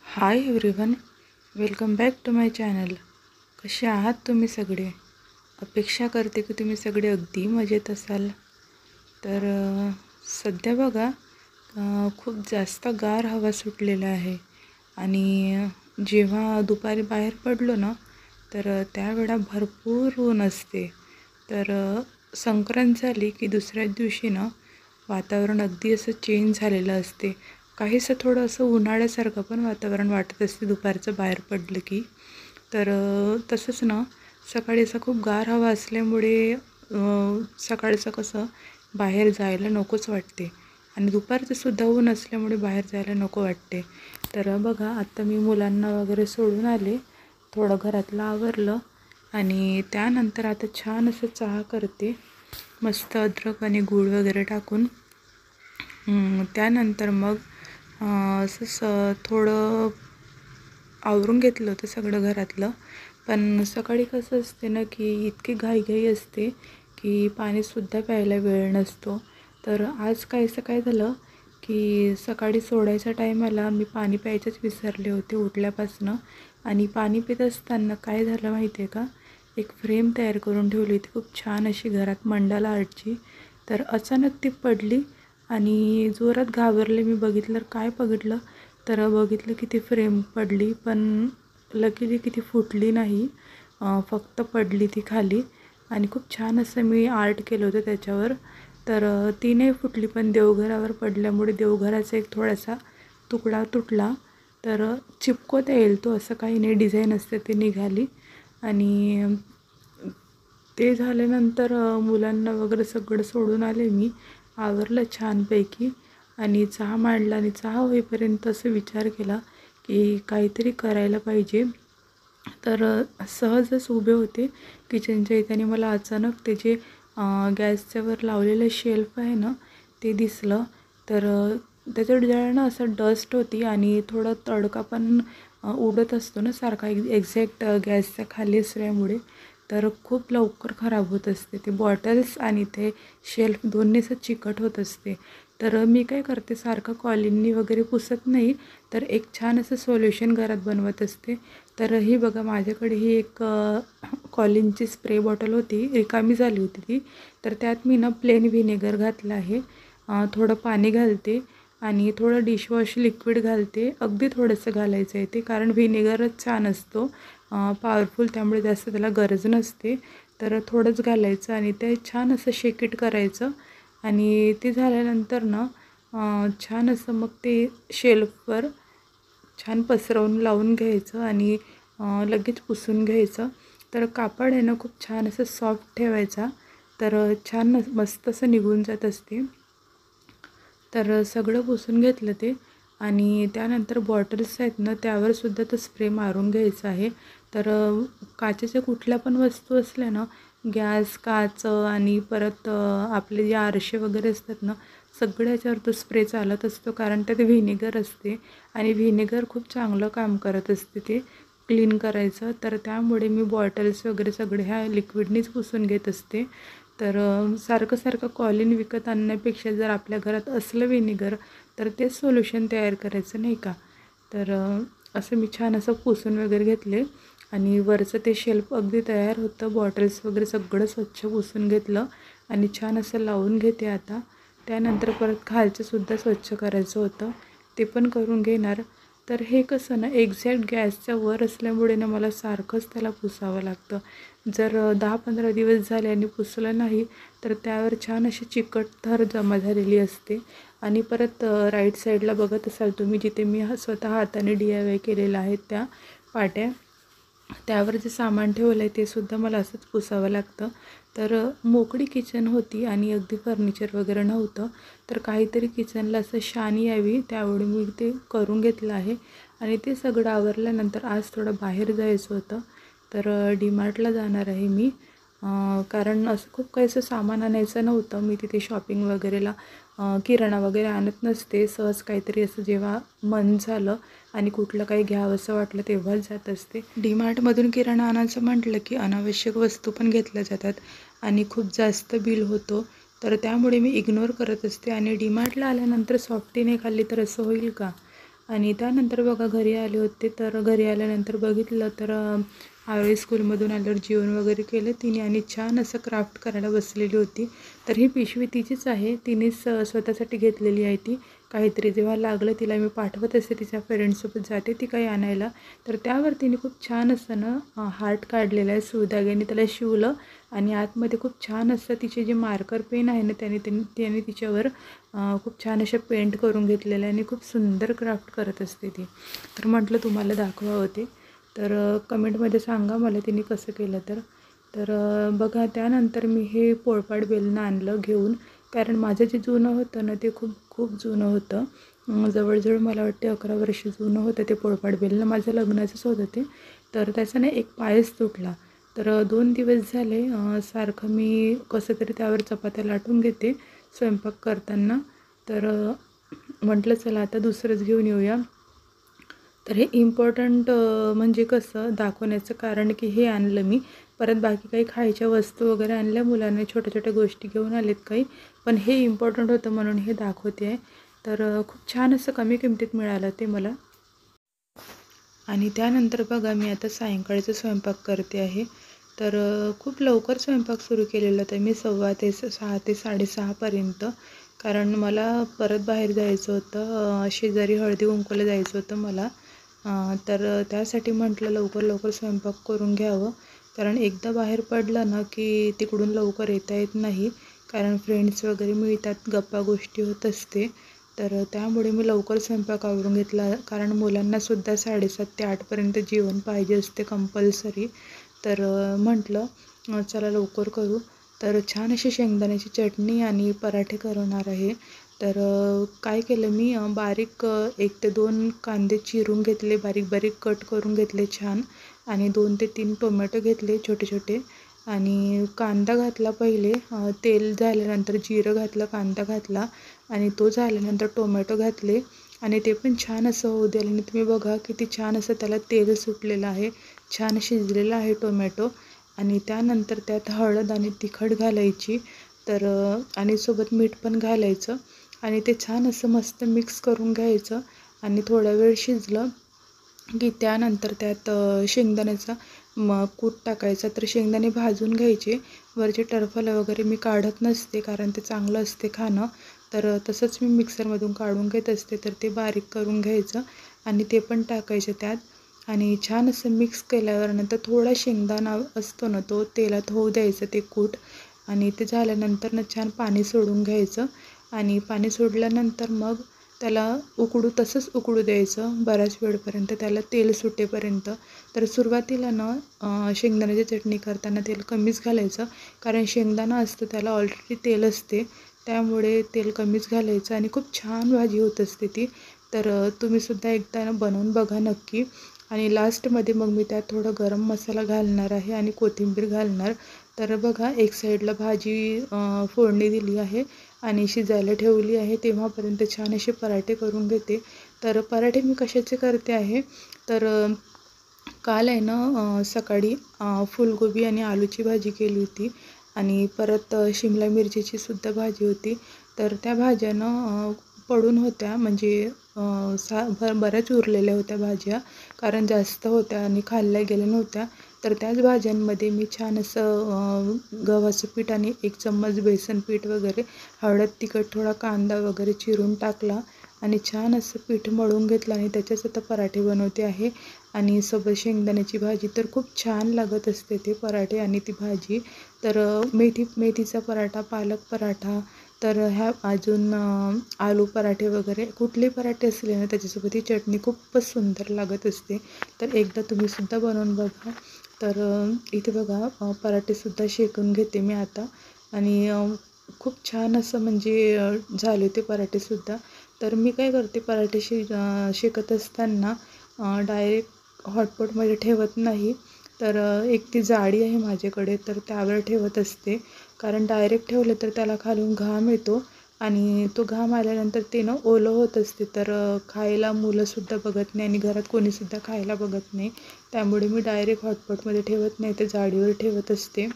High everyone, welcome back to my channel. कसे आहात तुम्ही सगळे? अपेक्षा करते की तुम्ही सगळे अगदी मजेत असाल. तर सध्या बघा, खूप जास्त गार हवा सुटलेला आहे आणि जेव्हा दुपारी बाहेर पडलो ना, तर त्यावेळा भरपूर ऊन असते. तर संक्रांत झाली की दुसऱ्याच दिवशी ना वातावरण अगदी असं चेंज झालेलं असते. काहीसं थोडं असं उन्हाळ्यासारखं पण वातावरण वाटत असते दुपारचं बाहेर पडलं की. तर तसंच ना सकाळी असं खूप गार हवा असल्यामुळे सकाळचं कसं बाहेर जायला नकोच वाटते आणि दुपारचं सुद्धा ऊन असल्यामुळे बाहेर जायला नको वाटते. तर बघा, आत्ता मी मुलांना वगैरे सोडून आले, थोडं घरातलं आवरलं आणि त्यानंतर आता छान असं चहा करते, मस्त अद्रक आणि गूळ वगैरे टाकून. त्यानंतर मग असंच थोडं आवरून घेतलं होतं सगळं घरातलं. पण सकाळी कसं असते ना की इतकी घाईघाई असते की पाणीसुद्धा प्यायला वेळ नसतो. तर आज काय झालं की सकाळी सोडायच्या टायमाला मी पाणी प्यायचंच विसरले होते उठल्यापासनं. आणि पाणी पित असताना काय झालं माहिती आहे का, एक फ्रेम तयार करून ठेवली होती खूप छान अशी घरात मंडाला आर्टची. तर अचानक ती पडली आणि जोरात घाबरले. मी काय बघितलं तर बघितलं की ती फ्रेम पडली, पण लकीली की ती फुटली नाही, फक्त पडली ती खाली. आणि खूप छान असं मी आर्ट केलं होतं त्याच्यावर. तर ती नाही फुटली, पण देवघरावर पडल्यामुळे देवघराचा एक थोडासा तुकडा तुटला. तर चिपकवता येईल तो, असं काही नाही, डिझाईन असते ती निघाली. आणि ते झाल्यानंतर मुलांना वगैरे सगळं सोडून आले मी, आवरलं छानपैकी आणि चहा मांडला. आणि चहा होईपर्यंत असं विचार केला की काहीतरी करायला पाहिजे. तर सहजच उभे होते किचनच्या इथे आणि मला अचानक ते जे गॅसच्यावर लावलेलं शेल्फ आहे ना ते दिसलं. तर त्याच्यावर जरा असं डस्ट होती आणि थोडं तडका पण उडत असतो ना सारखा एक्झॅक्ट गॅसच्या खाली असल्यामुळे. तर खूप लवकर खराब होत असते ते बॉटल्स आणि ते शेल्फ दोन्हीचं चिकट होत असते. तर मी काय करते, सारखं कॉलिननी वगैरे पुसत नाही, तर एक छान असं सोल्युशन घरात बनवत असते. तर ही बघा, माझ्याकडे ही एक कॉलिनची स्प्रे बॉटल होती, रिकामी झाली होती ती. तर त्यात मी ना प्लेन व्हिनेगर घातलं आहे, थोडं पाणी घालते आणि थोडं डिशवॉश लिक्विड घालते. अगदी थोडंसं घालायचं आहे ते, कारण व्हिनेगरच छान असतो, पॉवरफुल, त्यामुळे जास्त त्याला गरज नसते. तर थोडंच घालायचं आणि ते छान असं शेकिट करायचं. आणि ते झाल्यानंतर ना छान असं मग ते शेल्फवर छान पसरवून लावून घ्यायचं आणि लगेच पुसून घ्यायचं. तर कापड आहे ना खूप छान असं सॉफ्ट ठेवायचा, तर छान मस्त असं निघून जात असते. तर सगळं पुसून घेतलं ते आणि त्यानंतर बॉटल्स आहेत ना त्यावर सुद्धा तो स्प्रे मारून घ्यायचा आहे. तर काचेच्या कुठल्या पण वस्तू असल्या ना, गॅस, काच आणि परत आपले जे आरसे वगैरे असतात ना, सगळ्याच्यावर तो स्प्रे चालत असतो, कारण त्यात व्हिनेगर असते आणि व्हिनेगर खूप चांगलं काम करत असते ते क्लीन करायचं. तर त्यामुळे मी बॉटल्स वगैरे सगळे ह्या लिक्विडनीच पुसून घेत असते. तर सारखं कॉलिन विकत आणण्यापेक्षा जर आपल्या घरात असलं व्हिनेगर तर तेच सोल्युशन तयार करायचं, नाही का. तर असं मी छान असं पुसून वगैरे घेतले आणि वरचं ते शेल्फ अगदी तयार होतं. बॉटल्स वगैरे सगळं स्वच्छ पुसून घेतलं आणि छान असं लावून घेते आता. त्यानंतर परत खालचंसुद्धा स्वच्छ करायचं होतं, ते पण करून घेणार. तर हे कसं ना एक्झॅक्ट गॅसच्या वर असल्यामुळे ना मला सारखंच त्याला पुसावं लागतं. जर 10-15 दिवस झाले आणि पुसलं नाही तर त्यावर छान अशी चिकट थर जमा झालेली असते. आणि परत राईट साईडला बघत असाल तुम्ही, जिथे मी स्वतः हाताने DIY केलेलं आहे त्या पाट्या, त्यावर जे सामान ठेवलं आहे ते सुद्धा मला असंच पुसावं लागतं. तर मोकळी किचन होती आणि अगदी फर्निचर वगैरे नव्हतं, तर काहीतरी किचनला असं शान यावी त्यावेळी मी ते करून घेतलं आहे. आणि ते सगळं आवरल्यानंतर आज थोडं बाहेर जायचं होतं, तर DMartला जाणार आहे मी, कारण असं खूप काही असं सामान आणायचं नव्हतं. मी तिथे शॉपिंग वगैरेला किराणा वगैरे आणत नसते, सहज काहीतरी असं जेव्हा मन झालं आणि कुठलं काही घ्यावंसं वाटलं तेव्हाच जात असते. DMartमधून किराणा आणायचं म्हटलं की अनावश्यक वस्तू पण घेतल्या जातात आणि खूप जास्त बिल होतो, तर त्यामुळे मी इग्नोर करत असते. आणि DMartला आल्यानंतर सॉफ्टी नाही खाल्ली तर असं होईल का. आणि त्यानंतर बघा घरी आले होते, तर घरी आल्यानंतर बघितलं तर आरोही स्कूलमधून आल्यावर जेवण वगैरे केलं तिने आणि छान असं क्राफ्ट करायला बसलेली होती. तर ही पिशवी तिचीच आहे, तिनेच स्वतःसाठी घेतलेली आहे. ती काहीतरी जेव्हा लागलं तिला मी पाठवत असते, तिच्या पेरेंट्ससोबत जाते ती काही आणायला, तर त्यावर तिने खूप छान असं ना हार्ट काढलेला आहे, सुईधाग्याने त्याला शिवलं आणि आतमध्ये खूप छान असं तिचे जे मार्कर पेन आहे ना त्याने तिच्यावर खूप छान अशा पेंट करून घेतलेलं आहे आणि खूप सुंदर क्राफ्ट करत असते ती. तर म्हटलं तुम्हाला दाखवावं ते, तर कमेंटमध्ये सांगा मला तिने कसं केलं तर बघा त्यानंतर मी हे पोळपाट बेलणं आणलं घेऊन, कारण माझं जे जुनं होतं ना ते खूप खूप जुनं होतं. जवळजवळ मला वाटते 11 वर्ष जुनं होतं ते पोळपाट बेलणं, माझं लग्नाचंच होतं ते. तर त्याचा ना एक पायच तुटला. तर 2 दिवस झाले सारखं मी कसं तरी त्यावर चपात्या लाटून घेते स्वयंपाक करताना. तर म्हटलं चला आता दुसरंच घेऊन येऊया. तर हे इम्पॉर्टंट म्हणजे कसं दाखवण्याचं कारण की हे आणलं मी. परत बाकी काही खायच्या वस्तू वगैरे आणल्या मुलांनी, छोट्या छोट्या गोष्टी घेऊन आलेत काही, पण हे इम्पॉर्टंट होतं म्हणून हे दाखवते आहे. तर खूप छान असं कमी किमतीत मिळालं ते मला. आणि त्यानंतर बघा मी आता सायंकाळचा स्वयंपाक करते आहे. तर खूप लवकर स्वयंपाक सुरू केलेला होता मी 6:15 ते 6:30पर्यंत, कारण मला परत बाहेर जायचं होतं, शेजारी हळदी कुंकूला जायचं होतं मला. तर त्यासाठी म्हटलं लवकर लवकर स्वयंपाक करून घ्यावं, कारण एकदा बाहेर पडलं ना की तिकडून लवकर येता येत नाही, कारण फ्रेंड्स वगैरे मिळतात, गप्पा गोष्टी होत असते. तर त्यामुळे मी लवकर स्वयंपाक आवरून घेतला, कारण मुलांनासुद्धा 7:30 ते 8पर्यंत जेवण पाहिजे असते कंपल्सरी. तर म्हटलं चला लवकर करू. तर छान अशी शेंगदाण्याची चटणी आणि पराठे करणार आहे. तर काय केलं मी बारीक 1 ते 2 कांदे चिरून घेतले, बारीक बारीक कट करून घेतले छान, आणि 2 ते 3 टोमॅटो घेतले छोटे छोटे, आणि कांदा घातला पहिले, तेल झाल्यानंतर जिरं घातलं, कांदा घातला आणि तो झाल्यानंतर टोमॅटो घातले आणि ते पण छान असं होऊ दिलं. आणि तुम्ही बघा किती छान असं त्याला तेल सुटलेलं आहे, छान शिजलेला आहे टोमॅटो. आणि त्यानंतर त्यात हळद आणि तिखट घालायची, तर आणि सोबत मीठ पण घालायचं आणि ते छान असं मस्त मिक्स करून घ्यायचं. आणि थोडा वेळ शिजलं की त्यानंतर त्यात शेंगदाण्याचा कूट टाकायचा. तर शेंगदाणे भाजून घ्यायचे, वरचे टरफलं वगैरे मी काढत नसते, कारण ते चांगलं असते खाणं. तर तसंच मी मिक्सरमधून काढून घेत असते. तर ते बारीक करून घ्यायचं आणि ते पण टाकायचं त्यात, आणि छान असं मिक्स केल्यावर नंतर थोडा शेंगदाणा असतो ना तो तेलात होऊ द्यायचं ते कूट, आणि ते झाल्यानंतर ना छान पाणी सोडून घ्यायचं. आणि पाणी सोडल्यानंतर मग त्याला तसंच उकळू द्यायचं बऱ्याच वेळपर्यंत, त्याला तेल सुटेपर्यंत. तर सुरुवातीला ना शेंगदाण्याची चटणी करताना तेल कमीच घालायचं, कारण शेंगदाणा असतं त्याला ऑलरेडी तेल असते, त्यामुळे तेल कमीच घालायचं आणि खूप छान भाजी होत असते ती. तर तुम्हीसुद्धा एकदा बनवून बघा नक्की. आणि लास्टमध्ये मग मी त्यात थोडं गरम मसाला घालणार आहे आणि कोथिंबीर घालणार. तर बघा एक साईडला भाजी फोडणी दिली आहे आणि शिजायला ठेवली आहे, तेव्हापर्यंत छान असे पराठे करून घेते. तर पराठे मी कशाचे करते आहे, तर काल आहे ना सकाळी फुलगोबी आणि आलूची भाजी केली होती आणि परत शिमला मिरचीची सुद्धा भाजी होती. तर त्या भाज्या ना पडून होत्या, म्हणजे बऱ्याच उरलेल्या होत्या भाज्या, कारण जास्त होत्या आणि खाल्ल्या गेल्या नव्हत्या. तर त्याच भाज्यांमध्ये मी छान असं गव्हाचं पीठ आणि 1 चम्मच बेसन पीठ वगैरे, हळद तिखट थोडा कांदा वगैरे चिरून टाकला आणि छान असं पीठ मळून घेतलं आणि त्याचेच आता पराठे बनवते आहे. आणि सोबत शेंगदाण्याची भाजी, तर खूप छान लागत असते ते पराठे आणि ती भाजी. तर मेथीचा पराठा, पालक पराठा, तर ह्या अजून आलू पराठे वगैरे कुठले पराठे असले ना त्याच्यासोबत ही चटणी खूपच सुंदर लागत असते. तर एकदा तुम्हीसुद्धा बनवून बघा. तर इथे बघा पराठेसुद्धा शेकून घेते मी आता, आणि खूप छान असं म्हणजे झाले ते पराठेसुद्धा. तर मी काय करते, पराठे शेकत असताना डायरेक्ट हॉटपॉटमध्ये ठेवत नाही, तर एक ती जाळी आहे माझ्याकडे, तर त्यावर ठेवत असते, कारण डायरेक्ट ठेवलं तर त्याला खालून घाम येतो आणि तो घाम आल्यानंतर ते ना ओलं होत असते, तर खायला मुलंसुद्धा बघत नाही आणि घरात कोणीसुद्धा खायला बघत नाही. त्यामुळे मी डायरेक्ट हॉटपॉटमध्ये ठेवत नाही, ते जाळीवर ठेवत असते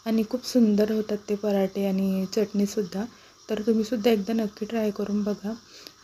आणि खूप सुंदर होतात ते पराठे आणि चटणीसुद्धा. तर तुम्हीसुद्धा एकदा नक्की ट्राय करून बघा.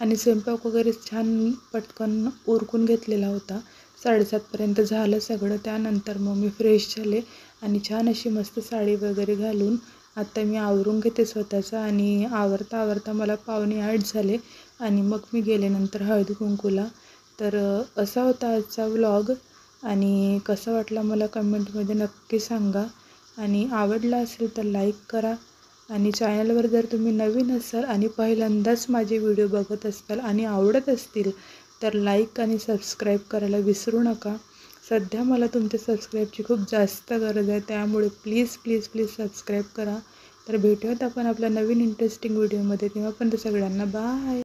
आणि स्वयंपाक वगैरे छान पटकन उरकून घेतलेला होता. 7:30पर्यंत झालं सगळं. त्यानंतर मग मी फ्रेश झाले आणि छान अशी मस्त साडी वगैरे घालून आता मी आवरून घेते स्वतःचं. आणि आवरता आवरता मला 7:45 झाले आणि मग मी गेले नंतर हळदी कुंकूला. तर असा होता आजचा व्लॉग आणि कसा वाटला मला कमेंटमध्ये नक्की सांगा. आणि आवडला असेल तर लाईक करा. आणि चॅनलवर जर तुम्ही नवीन असाल आणि पहिल्यांदाच माझे व्हिडिओ बघत असाल आणि आवडत असतील तर लाईक आणि सबस्क्राईब करायला विसरू नका. सध्या मला तुमच्या सबस्क्राईबची खूप जास्त गरज आहे, त्यामुळे प्लीज प्लीज प्लीज सबस्क्राईब करा. तर भेटूयात आपण आपल्या नवीन इंटरेस्टिंग व्हिडिओमध्ये. तेव्हापर्यंत सगळ्यांना बाय.